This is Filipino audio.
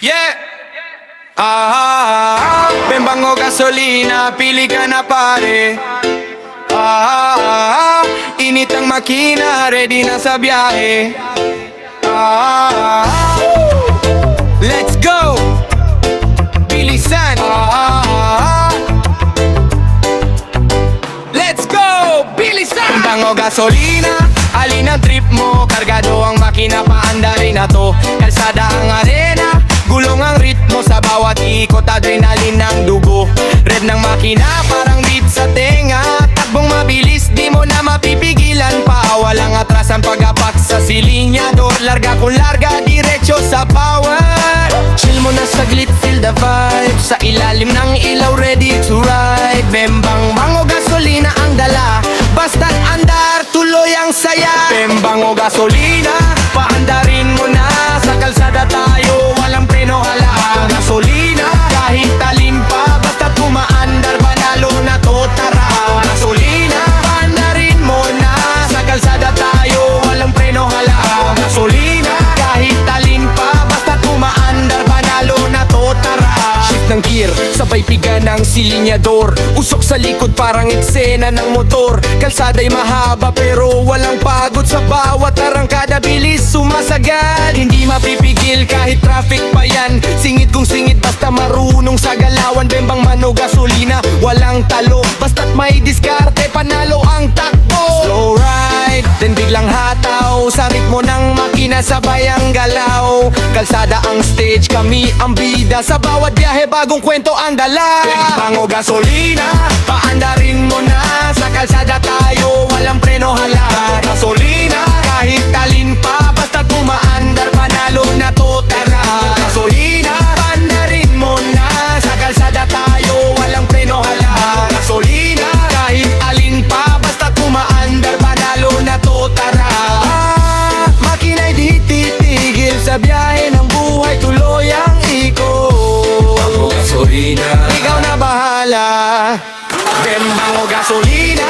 Yeah! Bembang o gasolina, pili ka na pare. Init ang makina, ready na sa biyahe. Let's go! Bilisan! Let's go! Bilisan! Bembang o gasolina, alin ang trip mo? Kargado ang makina, paandarin na to. Kalsada ang arena, gulong ang ritmo sa bawat ikot, adrenalin ng dugo. Red ng makina, parang beat sa tenga. Takbong mabilis, di mo na mapipigilan pa. Walang atrasan pag-apak sa silinyador. Larga kung larga, diretso sa power. Chill mo na saglit, feel the vibe. Sa ilalim ng ilaw, ready to ride. Bembang bango gasolina ang dala, basta't andar, tuloy ang saya. Bembang o gasolina, paandarin mo na. Sa kalsada tayo, walang preno, hala. Gasolina, kahit talin pa, basta't umaandar, panalo na to, tara. Gasolina, paandarin mo na. Sa kalsada tayo, walang preno, hala. Gasolina, kahit talin pa, basta't umaandar, panalo na to, tara. Shift ng gear, sabay piga ng silinyador. Usok sa likod parang eksena ng motor. Kalsada'y mahaba pero walang pagod. Sa bawat arangkada bilis sumasagad. Hindi mapipigil kahit traffic pa yan. Singit kung singit basta marunong sa galawan. Bembang mano gasolina, walang talo. Basta't may diskarte, panalo ang takbo. Slow ride, then biglang hataw. Sa ritmo ng makina sabay ang galaw. Kalsada ang stage, kami ang bida. Sa bawat biyahe bagong kwento ang dala. Bembang o gasolina, paandarin mo na. Sa kalsada tayo, walang preno, hala. Gasolina, kahit talin pa, basta't umaandar, panalo na to, tara. Gasolina, paandarin mo na. Sa kalsada tayo, walang preno, hala. Gasolina, kahit alin pa, basta't umaandar, panalo na to, tara. Makina'y di titigil sa biyahe ng buhay, tuloy ang ikot. Gasolina, ikaw na bahala. Bembang o gasolina,